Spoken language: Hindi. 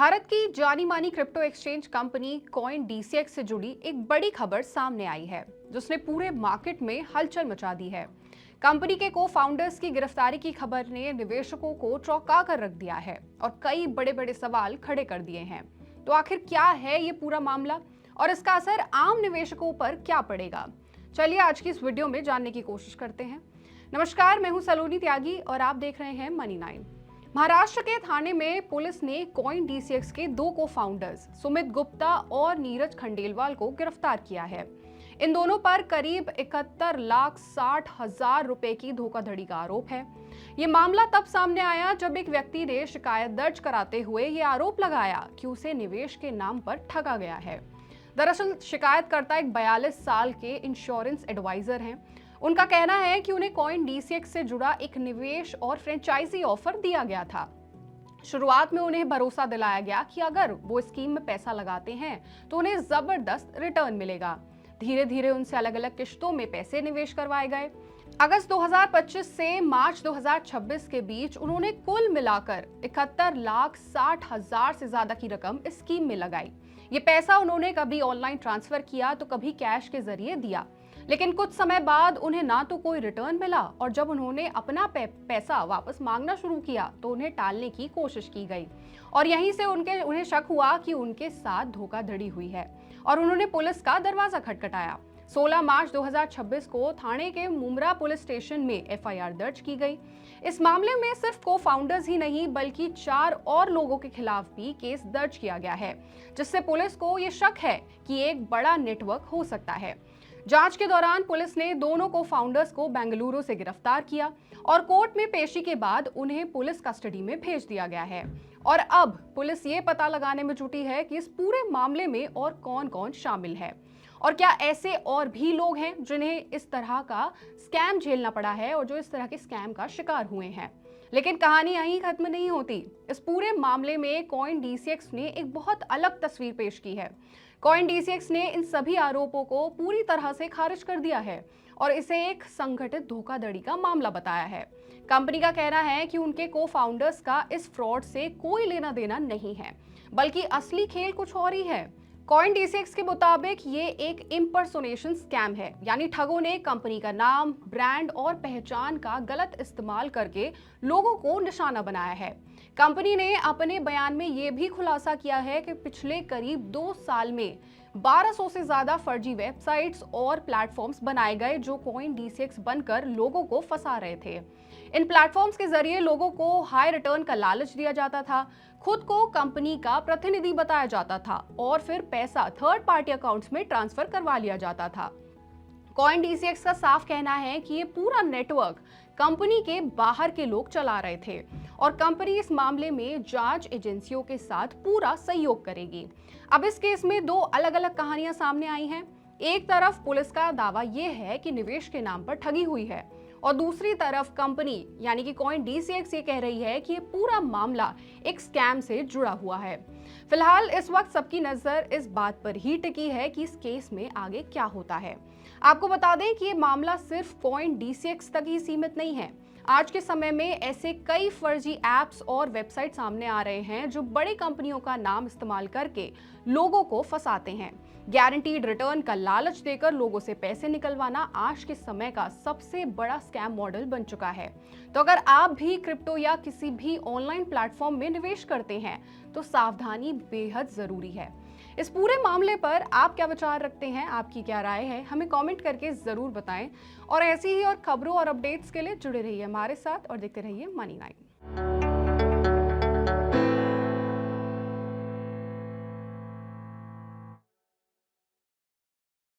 भारत की जानी मानी crypto exchange company coin DCX से जुड़ी एक बड़ी खबर सामने आई है, जिसने पूरे मार्केट में हलचल मचा दी है। कंपनी के को फाउंडर्स की गिरफ्तारी की खबर ने निवेशकों को चौंका कर रख दिया है और कई बड़े बड़े सवाल खड़े कर दिए हैं। तो आखिर क्या है ये पूरा मामला और इसका असर आम निवेशकों पर क्या पड़ेगा? चलिए आज की इस वीडियो में जानने की कोशिश करते हैं। नमस्कार, मैं हूं सलोनी त्यागी और आप देख रहे हैं मनी 9। महाराष्ट्र के थाने में पुलिस ने कॉइन डीसीएक्स के दो को फाउंडर्स सुमित गुप्ता और नीरज खंडेलवाल को गिरफ्तार किया है। इन दोनों पर करीब 71,60,000 रुपए की धोखाधड़ी का आरोप है। ये मामला तब सामने आया जब एक व्यक्ति ने शिकायत दर्ज कराते हुए ये आरोप लगाया कि उसे निवेश के नाम पर ठगा गया है। दरअसल शिकायतकर्ता एक 42 साल के इंश्योरेंस एडवाइजर हैं। उनका कहना है कि उन्हें कॉइन डीसीएक्स से जुड़ा एक निवेश और फ्रेंचाइजी ऑफर दिया गया था। शुरुआत में उन्हें भरोसा दिलाया गया कि अगर वो स्कीम में पैसा लगाते हैं तो उन्हें जबरदस्त रिटर्न मिलेगा। धीरे धीरे उनसे अलग अलग किश्तों में पैसे निवेश करवाए गए। अगस्त 2025 से मार्च 2026 के बीच उन्होंने कुल मिलाकर 71,60,000 से ज्यादा की रकम इस स्कीम में लगाई। ये पैसा उन्होंने कभी ऑनलाइन ट्रांसफर किया तो कभी कैश के जरिए दिया, लेकिन कुछ समय बाद उन्हें ना तो कोई रिटर्न मिला और जब उन्होंने अपना पैसा वापस मांगना शुरू किया तो उन्हें टालने की कोशिश की गई और यहीं से उन्हें शक हुआ कि उनके साथ धोखाधड़ी हुई है और उन्होंने पुलिस का दरवाजा खटखटाया। 16 मार्च 2026 को थाने के मुमरा पुलिस स्टेशन में एफआईआर दर्ज की गई। इस मामले में सिर्फ को फाउंडर्स ही नहीं बल्कि 4 और लोगों के खिलाफ भी केस दर्ज किया गया है, जिससे पुलिस को ये शक है कि एक बड़ा नेटवर्क हो सकता है। जांच के दौरान पुलिस ने दोनों को फाउंडर्स को बेंगलुरु से गिरफ्तार किया और कोर्ट में पेशी के बाद उन्हें पुलिस कस्टडी में भेज दिया गया है। और अब पुलिस ये पता लगाने में जुटी है कि इस पूरे मामले में और कौन कौन शामिल है और क्या ऐसे और भी लोग हैं जिन्हें इस तरह का स्कैम झेलना पड़ा है और जो इस तरह के स्कैम का शिकार हुए हैं। लेकिन कहानी यहीं खत्म नहीं होती। इस पूरे मामले में कॉइन डीसीएक्स ने एक बहुत अलग तस्वीर पेश की है। कॉइन डीसीएक्स ने इन सभी आरोपों को पूरी तरह से खारिज कर दिया है और इसे एक संगठित धोखाधड़ी का मामला बताया है। कंपनी का कहना है कि उनके को फाउंडर्स का इस फ्रॉड से कोई लेना देना नहीं है, बल्कि असली खेल कुछ और ही है। कॉइन डीसीएक्स के मुताबिक ये एक इम्पर्सोनेशन स्कैम है, यानी ठगों ने कंपनी का नाम, ब्रांड और पहचान का गलत इस्तेमाल करके लोगों को निशाना बनाया है। कंपनी ने अपने बयान में ये भी खुलासा किया है कि पिछले करीब 2 साल में 1200 से ज्यादा फर्जी वेबसाइट्स और प्लेटफॉर्म्स बनाए गए जो कॉइन डीसीएक्स बनकर लोगों को फंसा रहे थे। इन प्लेटफॉर्म्स के जरिए लोगों को हाई रिटर्न का लालच दिया जाता था, खुद को कंपनी का प्रतिनिधि बताया जाता था और फिर पैसा थर्ड पार्टी अकाउंट्स में ट्रांसफर करवा लिया जाता था। कॉइन डीसीएक्स का साफ कहना है कि ये पूरा नेटवर्क कंपनी के बाहर के लोग चला रहे थे और कंपनी इस मामले में जांच एजेंसियों के साथ पूरा सहयोग करेगी। अब इस केस में 2 अलग अलग कहानियां सामने आई हैं। एक तरफ पुलिस का दावा यह है कि निवेश के नाम पर ठगी हुई है और दूसरी तरफ कंपनी यानी कि कॉइन डीसीएक्स ये कह रही है कि ये पूरा मामला एक स्कैम से जुड़ा हुआ है। फिलहाल इस वक्त सबकी नजर इस बात पर ही टिकी है कि इस केस में आगे क्या होता है। आपको बता दें कि ये मामला सिर्फ कॉइन डीसीएक्स तक ही सीमित नहीं है। आज के समय में ऐसे कई फर्जी एप्स और वेबसाइट सामने आ रहे हैं जो बड़ी कंपनियों का नाम इस्तेमाल करके लोगों को फंसाते हैं। गारंटीड रिटर्न का लालच देकर लोगों से पैसे निकलवाना आज के समय का सबसे बड़ा स्कैम मॉडल बन चुका है। तो अगर आप भी क्रिप्टो या किसी भी ऑनलाइन प्लेटफॉर्म में निवेश करते हैं तो सावधानी बेहद जरूरी है। इस पूरे मामले पर आप क्या विचार रखते हैं, आपकी क्या राय है, हमें कमेंट करके जरूर बताएं और ऐसी ही और खबरों और अपडेट्स के लिए जुड़े रहिए हमारे साथ और देखते रहिए मनी 9।